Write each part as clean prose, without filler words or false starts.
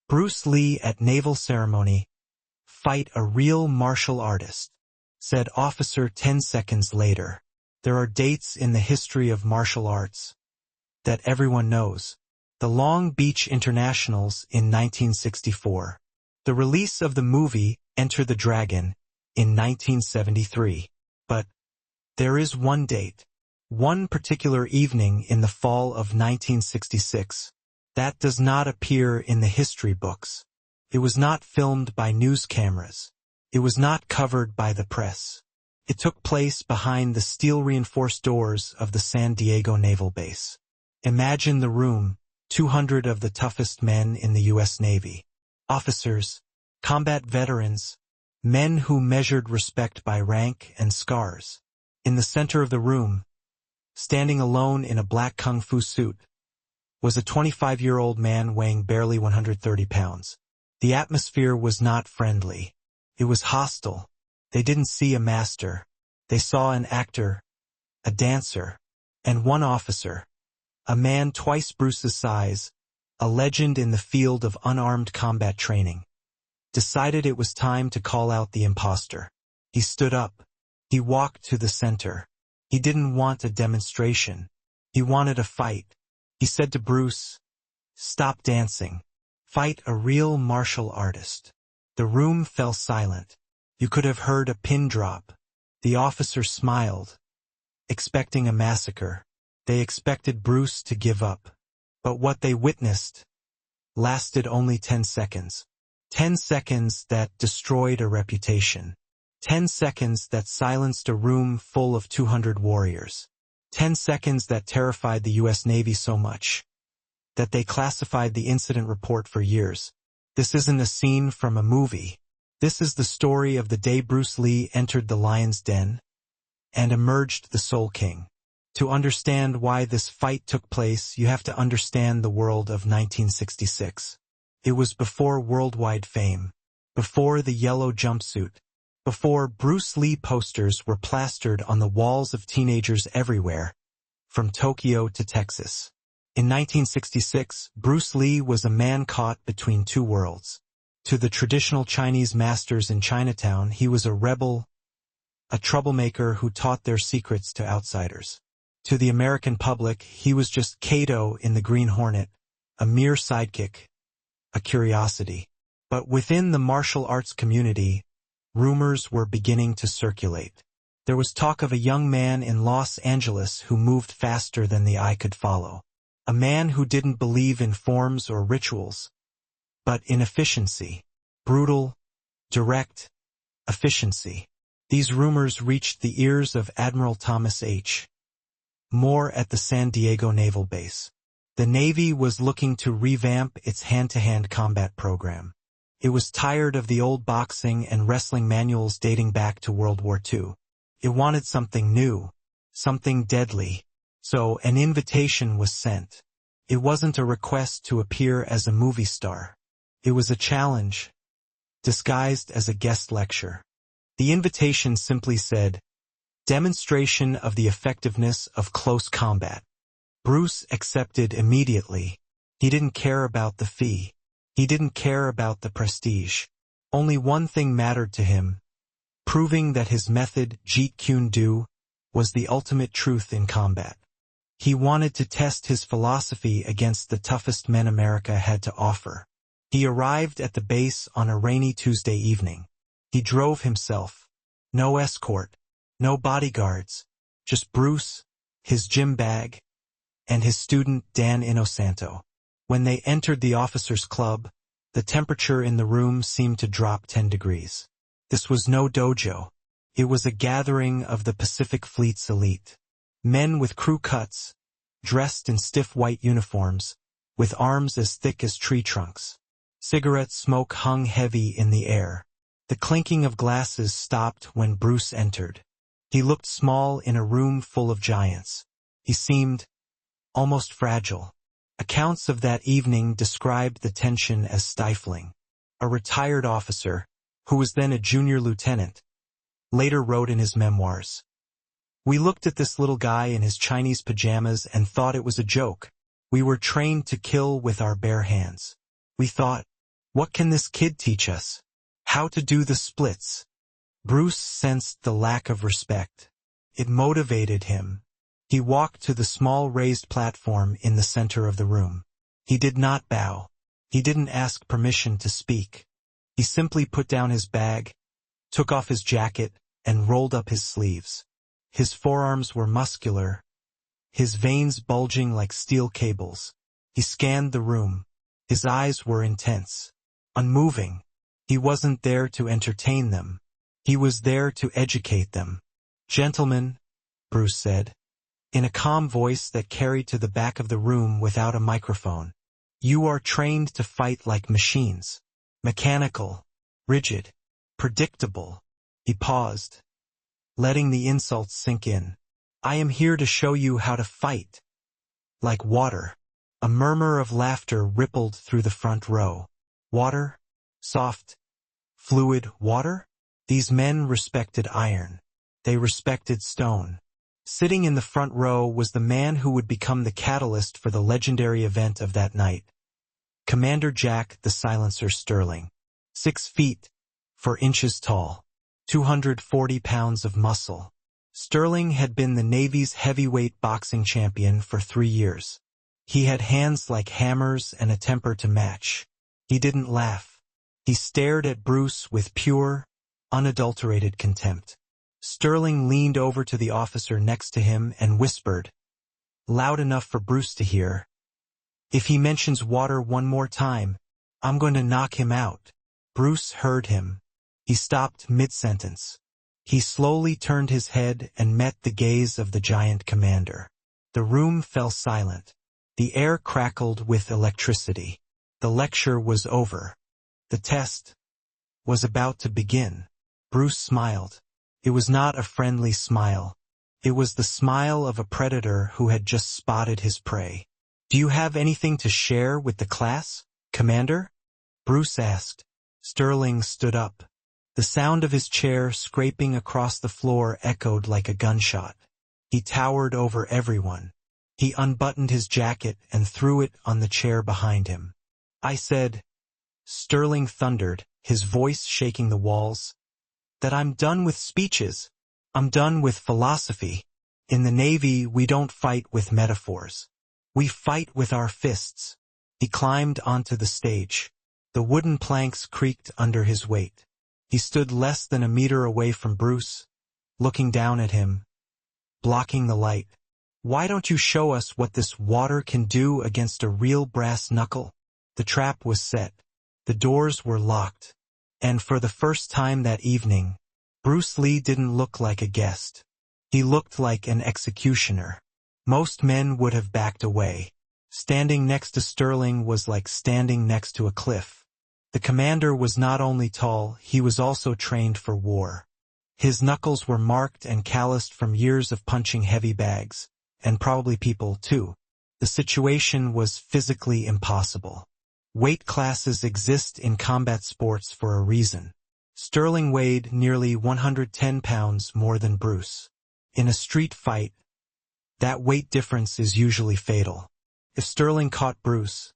Bruce Lee at naval ceremony. Fight a real martial artist, said officer 10 seconds later. There are dates in the history of martial arts that everyone knows. The Long Beach Internationals in 1964. The release of the movie Enter the Dragon in 1973. But there is one date, one particular evening in the fall of 1966, that does not appear in the history books. It was not filmed by news cameras. It was not covered by the press. It took place behind the steel-reinforced doors of the San Diego Naval Base. Imagine the room, 200 of the toughest men in the U.S. Navy. Officers, combat veterans, men who measured respect by rank and scars. In the center of the room, standing alone in a black kung fu suit, was a 25-year-old man weighing barely 130 pounds. The atmosphere was not friendly. It was hostile. They didn't see a master. They saw an actor, a dancer, and one officer, a man twice Bruce's size, a legend in the field of unarmed combat training. Decided it was time to call out the imposter. He stood up. He walked to the center. He didn't want a demonstration. He wanted a fight. He said to Bruce, "Stop dancing. Fight a real martial artist." The room fell silent. You could have heard a pin drop. The officer smiled, expecting a massacre. They expected Bruce to give up. But what they witnessed lasted only 10 seconds. 10 seconds that destroyed a reputation. 10 seconds that silenced a room full of 200 warriors. 10 seconds that terrified the U.S. Navy so much that they classified the incident report for years. This isn't a scene from a movie. This is the story of the day Bruce Lee entered the lion's den and emerged the Soul King. To understand why this fight took place, you have to understand the world of 1966. It was before worldwide fame, before the yellow jumpsuit, before Bruce Lee posters were plastered on the walls of teenagers everywhere, from Tokyo to Texas. In 1966, Bruce Lee was a man caught between two worlds. To the traditional Chinese masters in Chinatown, he was a rebel, a troublemaker who taught their secrets to outsiders. To the American public, he was just Kato in the Green Hornet, a mere sidekick, a curiosity. But within the martial arts community, rumors were beginning to circulate. There was talk of a young man in Los Angeles who moved faster than the eye could follow. A man who didn't believe in forms or rituals, but in efficiency. Brutal, direct efficiency. These rumors reached the ears of Admiral Thomas H. Moore at the San Diego Naval Base. The Navy was looking to revamp its hand-to-hand combat program. It was tired of the old boxing and wrestling manuals dating back to World War II. It wanted something new, something deadly. So an invitation was sent. It wasn't a request to appear as a movie star. It was a challenge, disguised as a guest lecture. The invitation simply said, "Demonstration of the effectiveness of close combat." Bruce accepted immediately. He didn't care about the fee. He didn't care about the prestige. Only one thing mattered to him, proving that his method, Jeet Kune Do, was the ultimate truth in combat. He wanted to test his philosophy against the toughest men America had to offer. He arrived at the base on a rainy Tuesday evening. He drove himself. No escort, no bodyguards, just Bruce, his gym bag, and his student Dan Inosanto. When they entered the officers' club, the temperature in the room seemed to drop 10 degrees. This was no dojo. It was a gathering of the Pacific Fleet's elite. Men with crew cuts, dressed in stiff white uniforms, with arms as thick as tree trunks. Cigarette smoke hung heavy in the air. The clinking of glasses stopped when Bruce entered. He looked small in a room full of giants. He seemed almost fragile. Accounts of that evening described the tension as stifling. A retired officer, who was then a junior lieutenant, later wrote in his memoirs, "We looked at this little guy in his Chinese pajamas and thought it was a joke. We were trained to kill with our bare hands. We thought, What can this kid teach us? How to do the splits? Bruce sensed the lack of respect. It motivated him. He walked to the small raised platform in the center of the room. He did not bow. He didn't ask permission to speak. He simply put down his bag, took off his jacket, and rolled up his sleeves. His forearms were muscular, his veins bulging like steel cables. He scanned the room. His eyes were intense, unmoving. He wasn't there to entertain them. He was there to educate them. "Gentlemen," Bruce said, in a calm voice that carried to the back of the room without a microphone. "You are trained to fight like machines. Mechanical, rigid, predictable." He paused, letting the insults sink in. "I am here to show you how to fight. Like water." A murmur of laughter rippled through the front row. Water? Soft, fluid water? These men respected iron. They respected stone. Sitting in the front row was the man who would become the catalyst for the legendary event of that night. Commander Jack the Silencer Sterling. 6 feet, 4 inches tall. 240 pounds of muscle. Sterling had been the Navy's heavyweight boxing champion for 3 years. He had hands like hammers and a temper to match. He didn't laugh. He stared at Bruce with pure, unadulterated contempt. Sterling leaned over to the officer next to him and whispered, loud enough for Bruce to hear, "If he mentions water one more time, I'm going to knock him out." Bruce heard him. He stopped mid-sentence. He slowly turned his head and met the gaze of the giant commander. The room fell silent. The air crackled with electricity. The lecture was over. The test was about to begin. Bruce smiled. It was not a friendly smile. It was the smile of a predator who had just spotted his prey. "Do you have anything to share with the class, Commander?" Bruce asked. Sterling stood up. The sound of his chair scraping across the floor echoed like a gunshot. He towered over everyone. He unbuttoned his jacket and threw it on the chair behind him. "I said," Sterling thundered, his voice shaking the walls, "that I'm done with speeches. I'm done with philosophy. In the Navy, we don't fight with metaphors. We fight with our fists." He climbed onto the stage. The wooden planks creaked under his weight. He stood less than a meter away from Bruce, looking down at him, blocking the light. "Why don't you show us what this water can do against a real brass knuckle?" The trap was set. The doors were locked. And for the first time that evening, Bruce Lee didn't look like a guest. He looked like an executioner. Most men would have backed away. Standing next to Sterling was like standing next to a cliff. The commander was not only tall, he was also trained for war. His knuckles were marked and calloused from years of punching heavy bags. And probably people, too. The situation was physically impossible. Weight classes exist in combat sports for a reason. Sterling weighed nearly 110 pounds more than Bruce. In a street fight, that weight difference is usually fatal. If Sterling caught Bruce,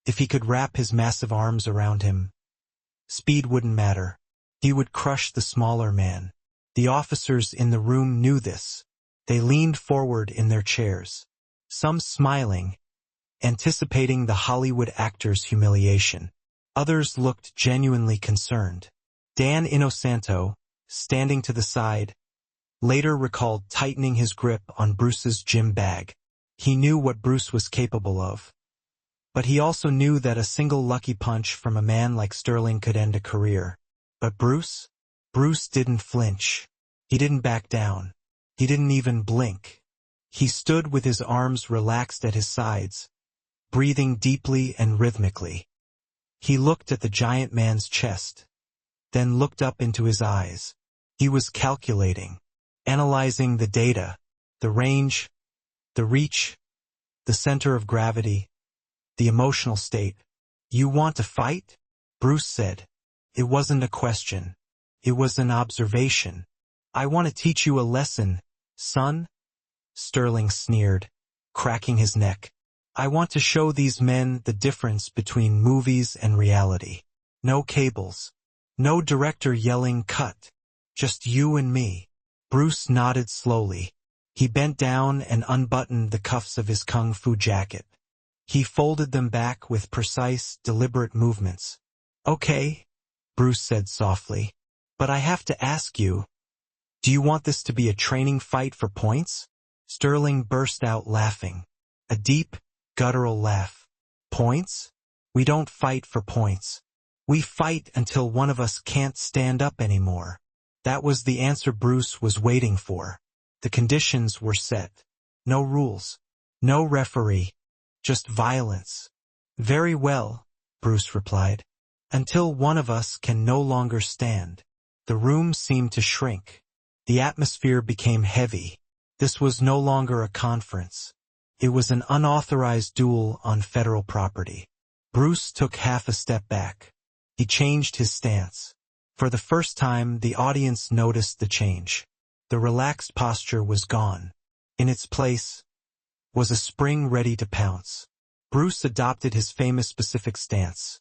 if he could wrap his massive arms around him, speed wouldn't matter. He would crush the smaller man. The officers in the room knew this. They leaned forward in their chairs, some smiling, anticipating the Hollywood actor's humiliation. Others looked genuinely concerned. Dan Inosanto, standing to the side, later recalled tightening his grip on Bruce's gym bag. He knew what Bruce was capable of. But he also knew that a single lucky punch from a man like Sterling could end a career. But Bruce didn't flinch. He didn't back down. He didn't even blink. He stood with his arms relaxed at his sides, breathing deeply and rhythmically. He looked at the giant man's chest, then looked up into his eyes. He was calculating, analyzing the data, the range, the reach, the center of gravity, the emotional state. "You want to fight?" Bruce said. It wasn't a question. It was an observation. "I want to teach you a lesson, son," Sterling sneered, cracking his neck. "I want to show these men the difference between movies and reality. No cables. No director yelling cut. Just you and me. Bruce nodded slowly. He bent down and unbuttoned the cuffs of his kung fu jacket. He folded them back with precise, deliberate movements. Okay, Bruce said softly. But I have to ask you, do you want this to be a training fight for points? Sterling burst out laughing. A deep, guttural laugh. Points? We don't fight for points. We fight until one of us can't stand up anymore. That was the answer Bruce was waiting for. The conditions were set. No rules. No referee. Just violence. Very well, Bruce replied. Until one of us can no longer stand. The room seemed to shrink. The atmosphere became heavy. This was no longer a conference. It was an unauthorized duel on federal property. Bruce took half a step back. He changed his stance. For the first time, the audience noticed the change. The relaxed posture was gone. In its place was a spring ready to pounce. Bruce adopted his famous specific stance.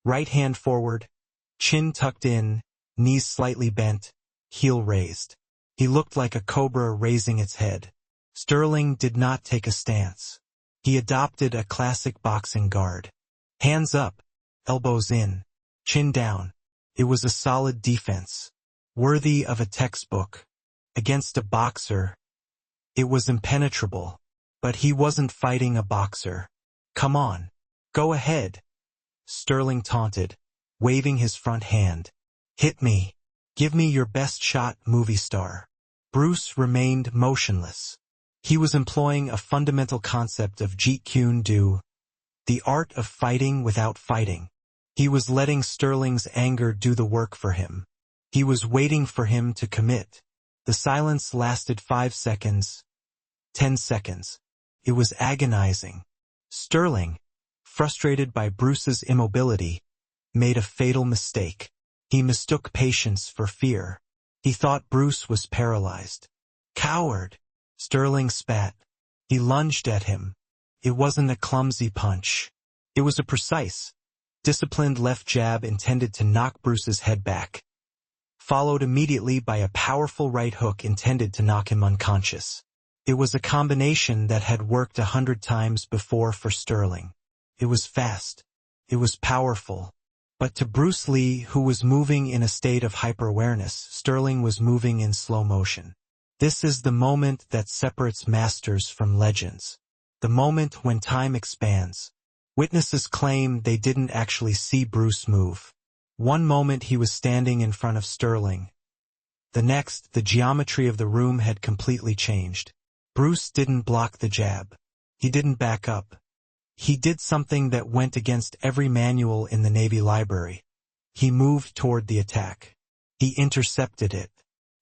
Right hand forward, chin tucked in, knees slightly bent, heel raised. He looked like a cobra raising its head. Sterling did not take a stance. He adopted a classic boxing guard. Hands up, elbows in, chin down. It was a solid defense, worthy of a textbook. Against a boxer, it was impenetrable. But he wasn't fighting a boxer. Come on, go ahead, Sterling taunted, waving his front hand. Hit me. Give me your best shot, movie star. Bruce remained motionless. He was employing a fundamental concept of Jeet Kune Do, the art of fighting without fighting. He was letting Sterling's anger do the work for him. He was waiting for him to commit. The silence lasted 5 seconds, 10 seconds. It was agonizing. Sterling, frustrated by Bruce's immobility, made a fatal mistake. He mistook patience for fear. He thought Bruce was paralyzed. Coward! Sterling spat. He lunged at him. It wasn't a clumsy punch. It was a precise, disciplined left jab intended to knock Bruce's head back, followed immediately by a powerful right hook intended to knock him unconscious. It was a combination that had worked 100 times before for Sterling. It was fast. It was powerful. But to Bruce Lee, who was moving in a state of hyper-awareness, Sterling was moving in slow motion. This is the moment that separates masters from legends. The moment when time expands. Witnesses claim they didn't actually see Bruce move. One moment he was standing in front of Sterling. The next, the geometry of the room had completely changed. Bruce didn't block the jab. He didn't back up. He did something that went against every manual in the Navy library. He moved toward the attack. He intercepted it.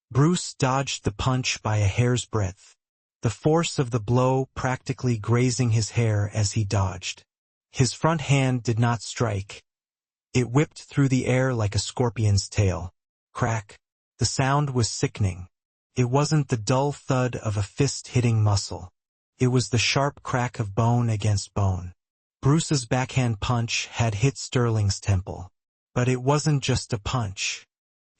Bruce dodged the punch by a hair's breadth, the force of the blow practically grazing his hair as he dodged. His front hand did not strike. It whipped through the air like a scorpion's tail. Crack. The sound was sickening. It wasn't the dull thud of a fist hitting muscle. It was the sharp crack of bone against bone. Bruce's backhand punch had hit Sterling's temple. But it wasn't just a punch.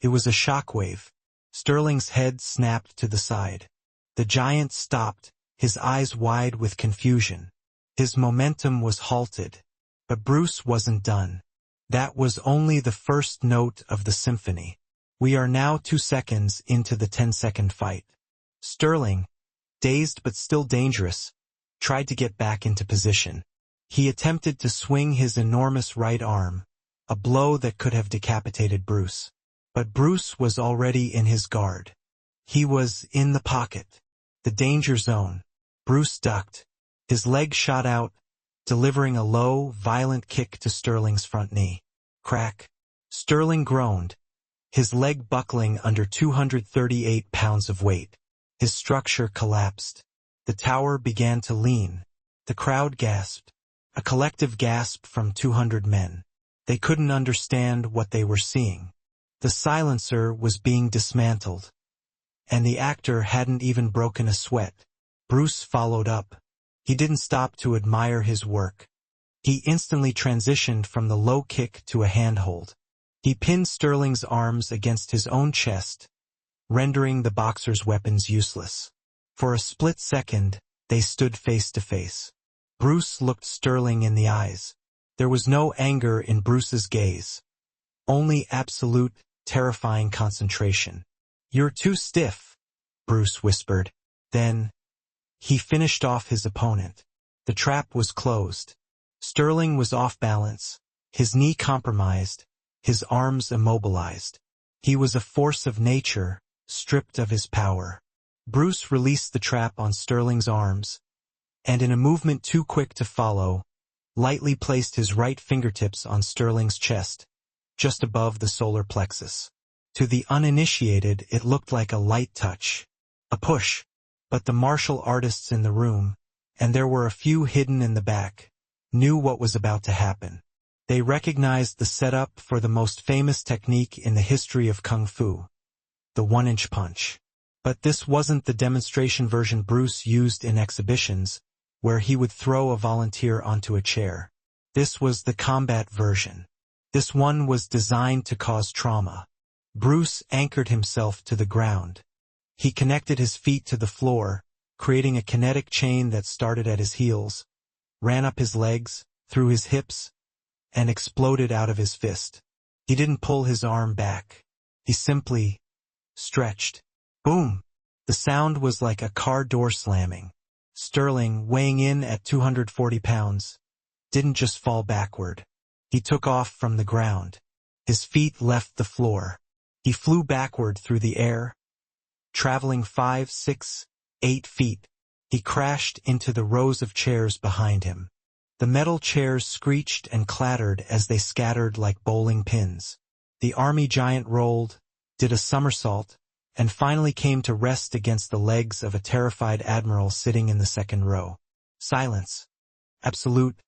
It was a shockwave. Sterling's head snapped to the side. The giant stopped, his eyes wide with confusion. His momentum was halted. But Bruce wasn't done. That was only the first note of the symphony. We are now 2 seconds into the 10-second fight. Sterling, dazed but still dangerous, tried to get back into position. He attempted to swing his enormous right arm, a blow that could have decapitated Bruce. But Bruce was already in his guard. He was in the pocket, the danger zone. Bruce ducked. His leg shot out, delivering a low, violent kick to Sterling's front knee. Crack. Sterling groaned, his leg buckling under 238 pounds of weight. His structure collapsed. The tower began to lean. The crowd gasped. A collective gasp from 200 men. They couldn't understand what they were seeing. The silencer was being dismantled. And the actor hadn't even broken a sweat. Bruce followed up. He didn't stop to admire his work. He instantly transitioned from the low kick to a handhold. He pinned Sterling's arms against his own chest, rendering the boxer's weapons useless. For a split second, they stood face to face. Bruce looked Sterling in the eyes. There was no anger in Bruce's gaze. Only absolute, terrifying concentration. "You're too stiff," Bruce whispered. Then, he finished off his opponent. The trap was closed. Sterling was off balance, his knee compromised, his arms immobilized. He was a force of nature, stripped of his power. Bruce released the trap on Sterling's arms, and in a movement too quick to follow, lightly placed his right fingertips on Sterling's chest, just above the solar plexus. To the uninitiated, it looked like a light touch, a push, but the martial artists in the room, and there were a few hidden in the back, knew what was about to happen. They recognized the setup for the most famous technique in the history of Kung Fu, the one-inch punch. But this wasn't the demonstration version Bruce used in exhibitions, where he would throw a volunteer onto a chair. This was the combat version. This one was designed to cause trauma. Bruce anchored himself to the ground. He connected his feet to the floor, creating a kinetic chain that started at his heels, ran up his legs, through his hips, and exploded out of his fist. He didn't pull his arm back. He simply stretched. Boom! The sound was like a car door slamming. Sterling, weighing in at 240 pounds, didn't just fall backward. He took off from the ground. His feet left the floor. He flew backward through the air, traveling 5, 6, 8 feet. He crashed into the rows of chairs behind him. The metal chairs screeched and clattered as they scattered like bowling pins. The army giant rolled, did a somersault, and finally came to rest against the legs of a terrified admiral sitting in the second row. Silence. Absolute,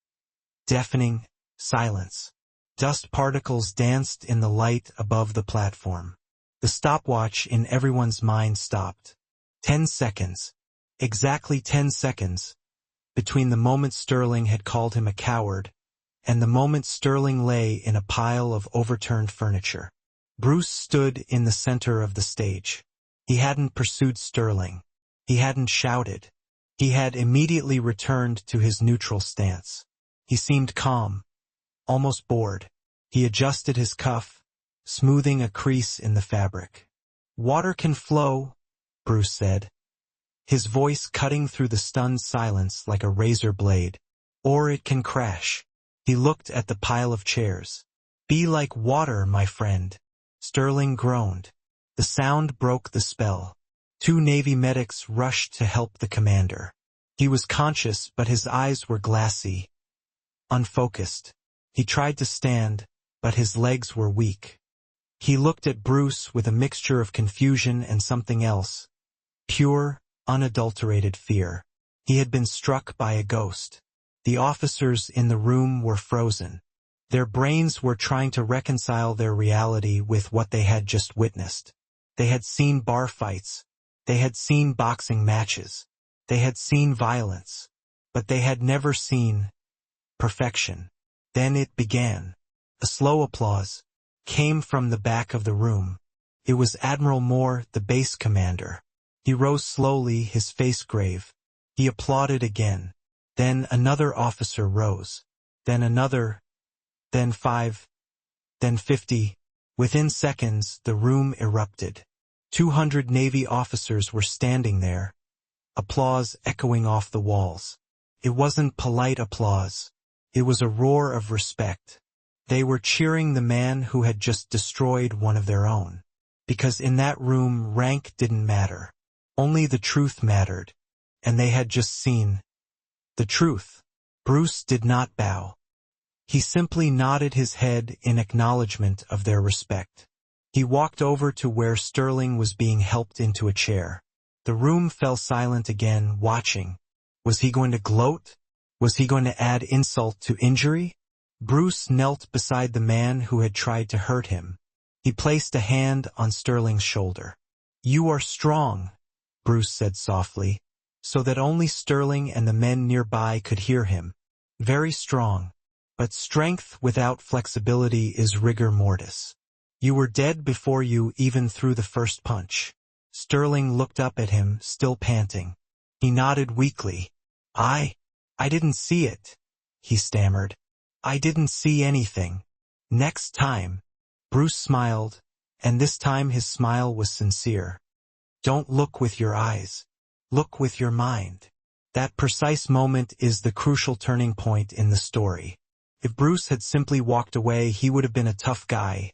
deafening silence. Dust particles danced in the light above the platform. The stopwatch in everyone's mind stopped. 10 seconds. Exactly 10 seconds. Between the moment Sterling had called him a coward, and the moment Sterling lay in a pile of overturned furniture. Bruce stood in the center of the stage. He hadn't pursued Sterling. He hadn't shouted. He had immediately returned to his neutral stance. He seemed calm, almost bored. He adjusted his cuff, smoothing a crease in the fabric. "Water can flow," Bruce said, his voice cutting through the stunned silence like a razor blade. "Or it can crash." He looked at the pile of chairs. "Be like water, my friend." Sterling groaned. The sound broke the spell. 2 Navy medics rushed to help the commander. He was conscious, but his eyes were glassy, unfocused. He tried to stand, but his legs were weak. He looked at Bruce with a mixture of confusion and something else. Pure, unadulterated fear. He had been struck by a ghost. The officers in the room were frozen. Their brains were trying to reconcile their reality with what they had just witnessed. They had seen bar fights. They had seen boxing matches. They had seen violence. But they had never seen perfection. Then it began. A slow applause came from the back of the room. It was Admiral Moore, the base commander. He rose slowly, his face grave. He applauded again. Then another officer rose. Then another. Then 5. Then 50. Within seconds, the room erupted. 200 Navy officers were standing there, applause echoing off the walls. It wasn't polite applause. It was a roar of respect. They were cheering the man who had just destroyed one of their own. Because in that room, rank didn't matter. Only the truth mattered. And they had just seen the truth. Bruce did not bow. He simply nodded his head in acknowledgement of their respect. He walked over to where Sterling was being helped into a chair. The room fell silent again, watching. Was he going to gloat? Was he going to add insult to injury? Bruce knelt beside the man who had tried to hurt him. He placed a hand on Sterling's shoulder. "You are strong," Bruce said softly, so that only Sterling and the men nearby could hear him. "Very strong." But strength without flexibility is rigor mortis. You were dead before you even threw the first punch. Sterling looked up at him, still panting. He nodded weakly. I didn't see it, he stammered. I didn't see anything. Next time. Bruce smiled, and this time his smile was sincere. Don't look with your eyes. Look with your mind. That precise moment is the crucial turning point in the story. If Bruce had simply walked away, he would have been a tough guy.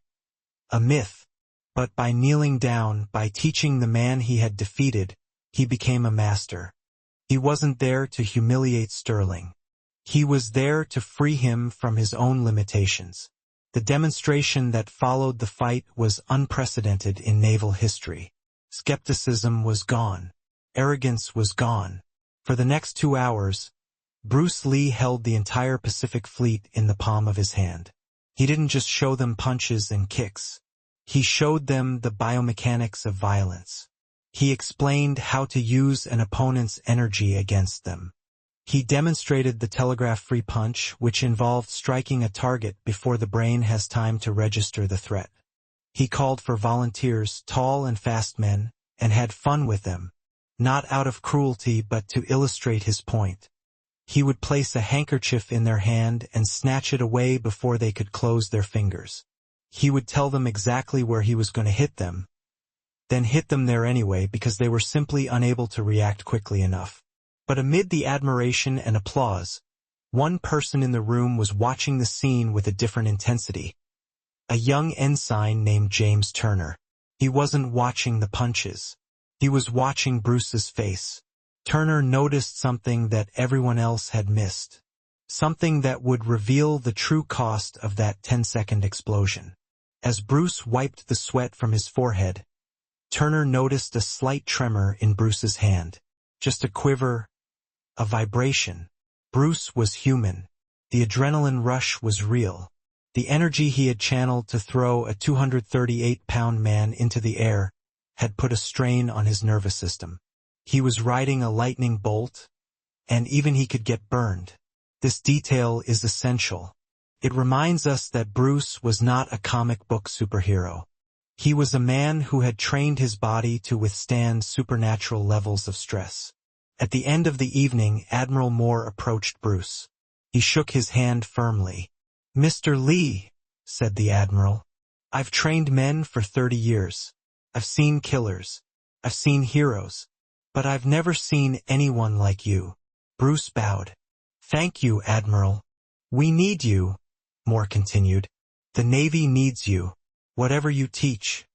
A myth. But by kneeling down, by teaching the man he had defeated, he became a master. He wasn't there to humiliate Sterling. He was there to free him from his own limitations. The demonstration that followed the fight was unprecedented in naval history. Skepticism was gone. Arrogance was gone. For the next 2 hours, Bruce Lee held the entire Pacific Fleet in the palm of his hand. He didn't just show them punches and kicks. He showed them the biomechanics of violence. He explained how to use an opponent's energy against them. He demonstrated the telegraph-free punch, which involved striking a target before the brain has time to register the threat. He called for volunteers, tall and fast men, and had fun with them, not out of cruelty but to illustrate his point. He would place a handkerchief in their hand and snatch it away before they could close their fingers. He would tell them exactly where he was going to hit them, then hit them there anyway because they were simply unable to react quickly enough. But amid the admiration and applause, one person in the room was watching the scene with a different intensity. A young ensign named James Turner. He wasn't watching the punches. He was watching Bruce's face. Turner noticed something that everyone else had missed. Something that would reveal the true cost of that 10-second explosion. As Bruce wiped the sweat from his forehead, Turner noticed a slight tremor in Bruce's hand. Just a quiver, a vibration. Bruce was human. The adrenaline rush was real. The energy he had channeled to throw a 238-pound man into the air had put a strain on his nervous system. He was riding a lightning bolt, and even he could get burned. This detail is essential. It reminds us that Bruce was not a comic book superhero. He was a man who had trained his body to withstand supernatural levels of stress. At the end of the evening, Admiral Moore approached Bruce. He shook his hand firmly. "Mr. Lee," said the Admiral, "I've trained men for 30 years. I've seen killers. I've seen heroes. But I've never seen anyone like you." Bruce bowed. "Thank you, Admiral. We need you," Moore continued. "The Navy needs you. Whatever you teach.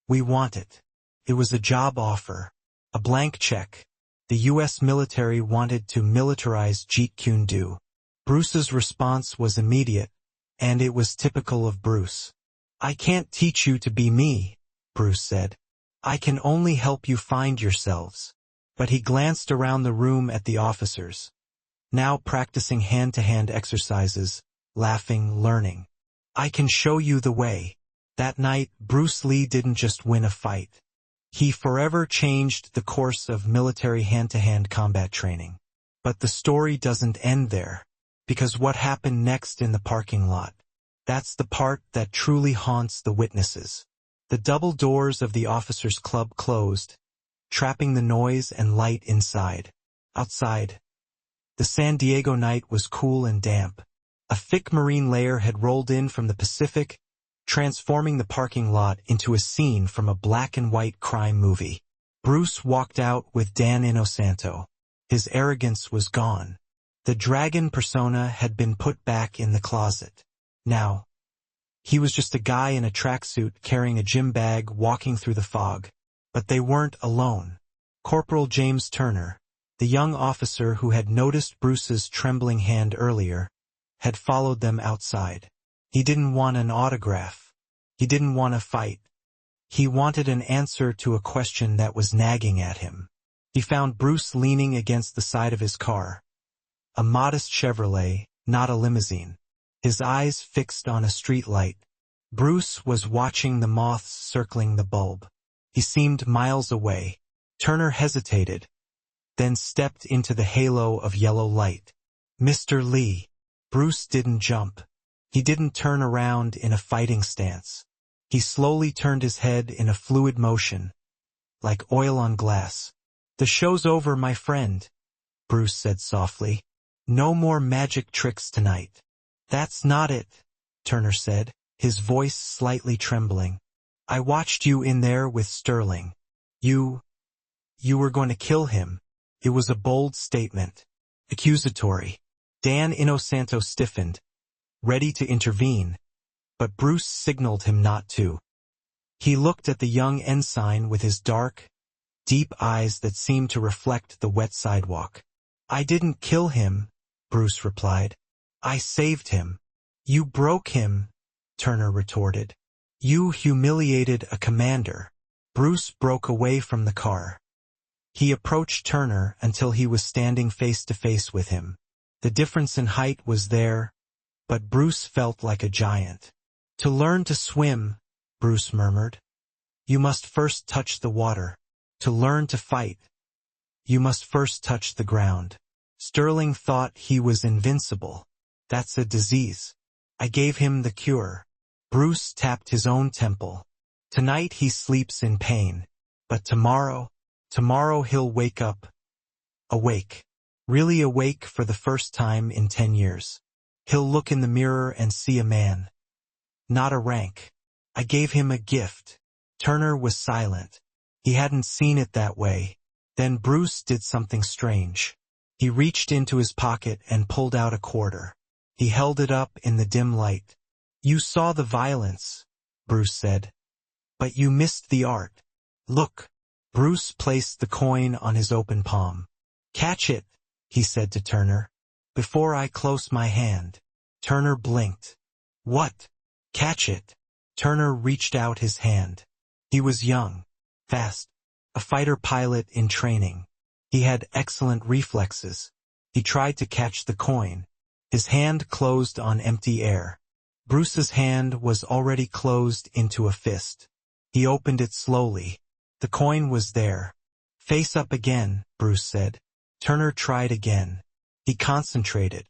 We want it." It was a job offer. A blank check. The U.S. military wanted to militarize Jeet Kune Do. Bruce's response was immediate, and it was typical of Bruce. "I can't teach you to be me," Bruce said. "I can only help you find yourselves." But he glanced around the room at the officers, now practicing hand-to-hand exercises, laughing, learning. "I can show you the way." That night, Bruce Lee didn't just win a fight. He forever changed the course of military hand-to-hand combat training. But the story doesn't end there, because what happened next in the parking lot, that's the part that truly haunts the witnesses. The double doors of the officers' club closed, trapping the noise and light inside. Outside, the San Diego night was cool and damp. A thick marine layer had rolled in from the Pacific, transforming the parking lot into a scene from a black-and-white crime movie. Bruce walked out with Dan Inosanto. His arrogance was gone. The dragon persona had been put back in the closet. Now, he was just a guy in a tracksuit carrying a gym bag walking through the fog. But they weren't alone. Corporal James Turner, the young officer who had noticed Bruce's trembling hand earlier, had followed them outside. He didn't want an autograph. He didn't want a fight. He wanted an answer to a question that was nagging at him. He found Bruce leaning against the side of his car. A modest Chevrolet, not a limousine. His eyes fixed on a street light. Bruce was watching the moths circling the bulb. He seemed miles away. Turner hesitated, then stepped into the halo of yellow light. "Mr. Lee." Bruce didn't jump. He didn't turn around in a fighting stance. He slowly turned his head in a fluid motion, like oil on glass. "The show's over, my friend," Bruce said softly. "No more magic tricks tonight." "That's not it," Turner said, his voice slightly trembling. "I watched you in there with Sterling. You were going to kill him." It was a bold statement. Accusatory. Dan Inosanto stiffened, ready to intervene, but Bruce signaled him not to. He looked at the young ensign with his dark, deep eyes that seemed to reflect the wet sidewalk. "I didn't kill him," Bruce replied. "I saved him." "You broke him," Turner retorted. "You humiliated a commander." Bruce broke away from the car. He approached Turner until he was standing face to face with him. The difference in height was there, but Bruce felt like a giant. "To learn to swim," Bruce murmured, "you must first touch the water. To learn to fight, you must first touch the ground." Sterling thought he was invincible. "That's a disease. I gave him the cure." Bruce tapped his own temple. "Tonight he sleeps in pain, but tomorrow he'll wake up. Awake. Really awake for the first time in 10 years. He'll look in the mirror and see a man. Not a rank. I gave him a gift." Turner was silent. He hadn't seen it that way. Then Bruce did something strange. He reached into his pocket and pulled out a quarter. He held it up in the dim light. "You saw the violence," Bruce said, "but you missed the art. Look." Bruce placed the coin on his open palm. "Catch it," he said to Turner, "before I close my hand." Turner blinked. "What?" "Catch it." Turner reached out his hand. He was young, fast, a fighter pilot in training. He had excellent reflexes. He tried to catch the coin. His hand closed on empty air. Bruce's hand was already closed into a fist. He opened it slowly. The coin was there. "Face up again," Bruce said. Turner tried again. He concentrated.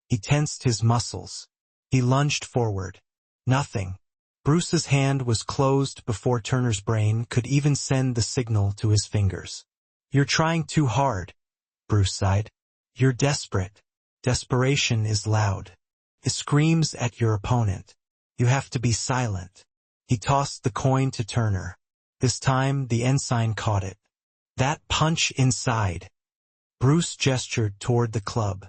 He tensed his muscles. He lunged forward. Nothing. Bruce's hand was closed before Turner's brain could even send the signal to his fingers. "You're trying too hard," Bruce sighed. "You're desperate. Desperation is loud. It screams at your opponent. You have to be silent." He tossed the coin to Turner. This time the ensign caught it. "That punch inside." Bruce gestured toward the club.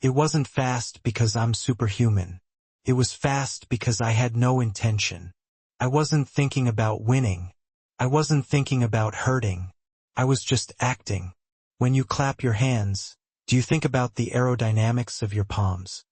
"It wasn't fast because I'm superhuman. It was fast because I had no intention. I wasn't thinking about winning. I wasn't thinking about hurting. I was just acting. When you clap your hands, do you think about the aerodynamics of your palms?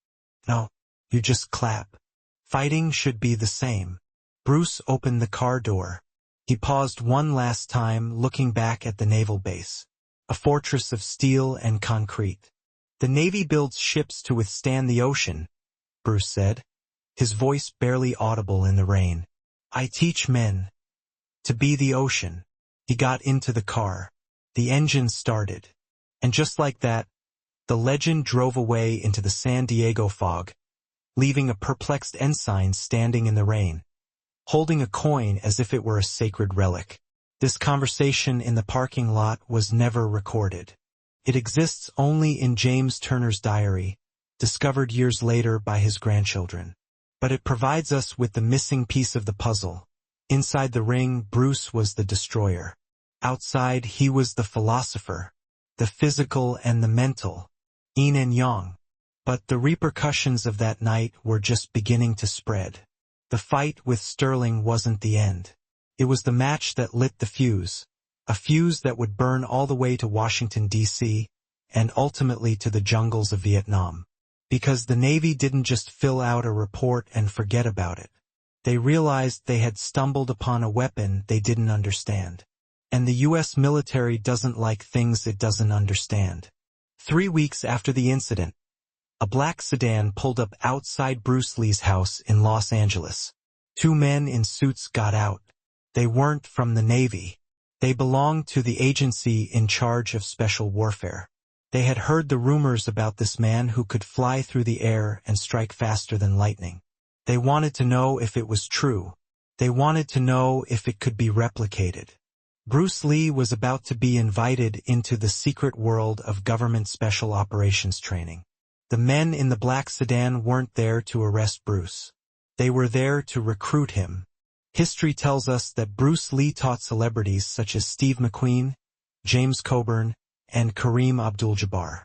No, you just clap. Fighting should be the same." Bruce opened the car door. He paused one last time, looking back at the naval base, a fortress of steel and concrete. "The Navy builds ships to withstand the ocean," Bruce said, his voice barely audible in the rain. "I teach men to be the ocean." He got into the car. The engine started. And just like that, the legend drove away into the San Diego fog, leaving a perplexed ensign standing in the rain, holding a coin as if it were a sacred relic. This conversation in the parking lot was never recorded. It exists only in James Turner's diary, discovered years later by his grandchildren. But it provides us with the missing piece of the puzzle. Inside the ring, Bruce was the destroyer. Outside, he was the philosopher, the physical and the mental, yin and yang. But the repercussions of that night were just beginning to spread. The fight with Sterling wasn't the end. It was the match that lit the fuse, a fuse that would burn all the way to Washington, D.C., and ultimately to the jungles of Vietnam. Because the Navy didn't just fill out a report and forget about it. They realized they had stumbled upon a weapon they didn't understand. And the U.S. military doesn't like things it doesn't understand. 3 weeks after the incident, a black sedan pulled up outside Bruce Lee's house in Los Angeles. 2 men in suits got out. They weren't from the Navy. They belonged to the agency in charge of special warfare. They had heard the rumors about this man who could fly through the air and strike faster than lightning. They wanted to know if it was true. They wanted to know if it could be replicated. Bruce Lee was about to be invited into the secret world of government special operations training. The men in the black sedan weren't there to arrest Bruce. They were there to recruit him. History tells us that Bruce Lee taught celebrities such as Steve McQueen, James Coburn, and Kareem Abdul-Jabbar.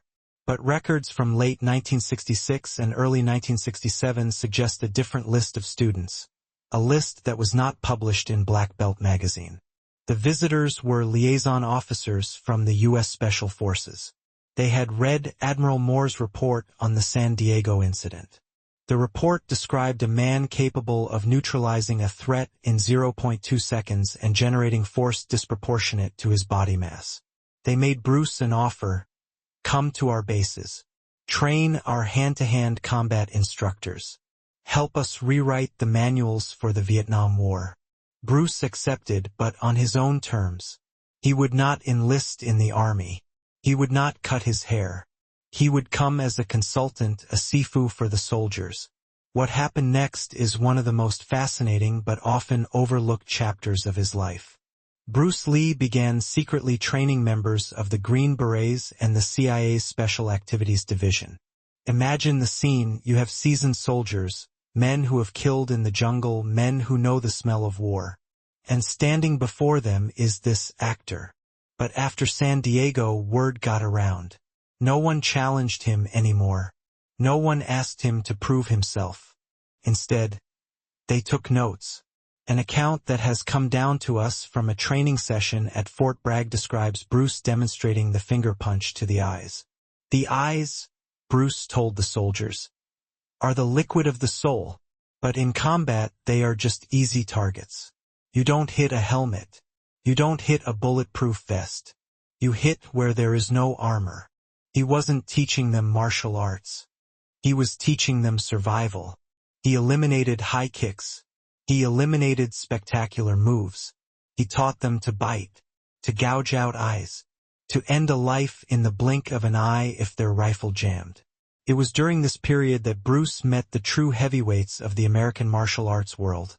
But records from late 1966 and early 1967 suggest a different list of students, a list that was not published in Black Belt magazine. The visitors were liaison officers from the U.S. Special Forces. They had read Admiral Moore's report on the San Diego incident. The report described a man capable of neutralizing a threat in 0.2 seconds and generating force disproportionate to his body mass. They made Bruce an offer: come to our bases. Train our hand-to-hand combat instructors. Help us rewrite the manuals for the Vietnam War. Bruce accepted, but on his own terms. He would not enlist in the army. He would not cut his hair. He would come as a consultant, a sifu for the soldiers. What happened next is one of the most fascinating but often overlooked chapters of his life. Bruce Lee began secretly training members of the Green Berets and the CIA's Special Activities Division. Imagine the scene: you have seasoned soldiers, men who have killed in the jungle, men who know the smell of war. And standing before them is this actor. But after San Diego, word got around. No one challenged him anymore. No one asked him to prove himself. Instead, they took notes. An account that has come down to us from a training session at Fort Bragg describes Bruce demonstrating the finger punch to the eyes. The eyes, Bruce told the soldiers, are the liquid of the soul, but in combat they are just easy targets. You don't hit a helmet. You don't hit a bulletproof vest. You hit where there is no armor. He wasn't teaching them martial arts. He was teaching them survival. He eliminated high kicks. He eliminated spectacular moves. He taught them to bite, to gouge out eyes, to end a life in the blink of an eye if their rifle jammed. It was during this period that Bruce met the true heavyweights of the American martial arts world.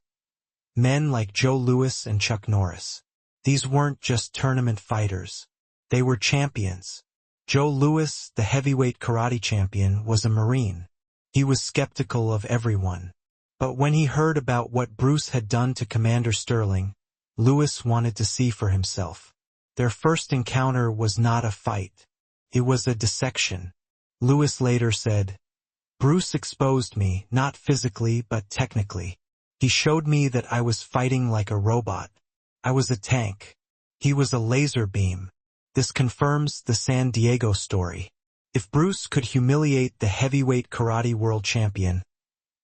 Men like Joe Louis and Chuck Norris. These weren't just tournament fighters. They were champions. Joe Louis, the heavyweight karate champion, was a Marine. He was skeptical of everyone. But when he heard about what Bruce had done to Commander Sterling, Louis wanted to see for himself. Their first encounter was not a fight. It was a dissection. Louis later said, "Bruce exposed me, not physically but technically. He showed me that I was fighting like a robot. I was a tank. He was a laser beam." This confirms the San Diego story. If Bruce could humiliate the heavyweight karate world champion,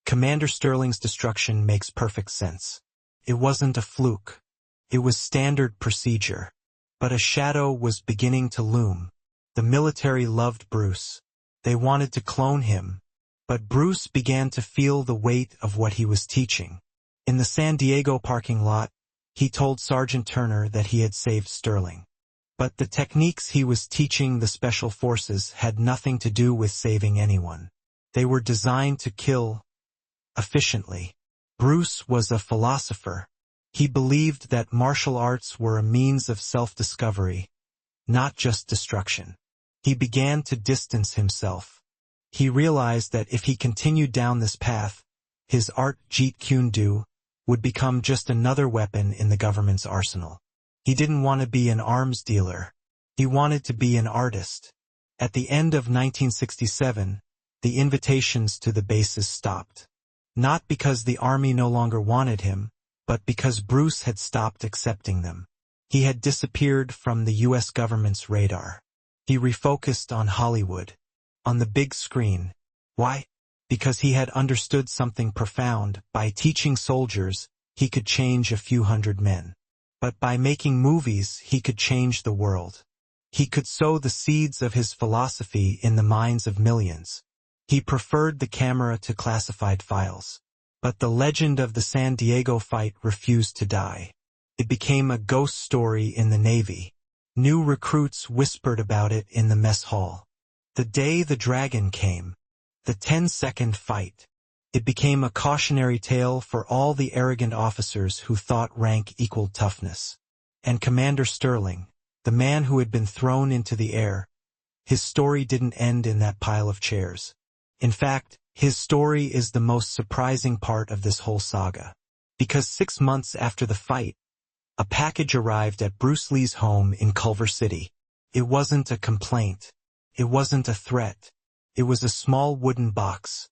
Commander Sterling's destruction makes perfect sense. It wasn't a fluke. It was standard procedure. But a shadow was beginning to loom. The military loved Bruce. They wanted to clone him. But Bruce began to feel the weight of what he was teaching. In the San Diego parking lot, he told Sergeant Turner that he had saved Sterling. But the techniques he was teaching the Special Forces had nothing to do with saving anyone. They were designed to kill efficiently. Bruce was a philosopher. He believed that martial arts were a means of self-discovery, not just destruction. He began to distance himself. He realized that if he continued down this path, his art, Jeet Kune Do, would become just another weapon in the government's arsenal. He didn't want to be an arms dealer. He wanted to be an artist. At the end of 1967, the invitations to the bases stopped. Not because the army no longer wanted him, but because Bruce had stopped accepting them. He had disappeared from the U.S. government's radar. He refocused on Hollywood, on the big screen. Why? Because he had understood something profound. By teaching soldiers, he could change a few hundred men. But by making movies, he could change the world. He could sow the seeds of his philosophy in the minds of millions. He preferred the camera to classified files. But the legend of the San Diego fight refused to die. It became a ghost story in the Navy. New recruits whispered about it in the mess hall. The day the dragon came. The 10-second fight. It became a cautionary tale for all the arrogant officers who thought rank equaled toughness. And Commander Sterling, the man who had been thrown into the air, his story didn't end in that pile of chairs. In fact, his story is the most surprising part of this whole saga. Because 6 months after the fight, a package arrived at Bruce Lee's home in Culver City. It wasn't a complaint. It wasn't a threat. It was a small wooden box,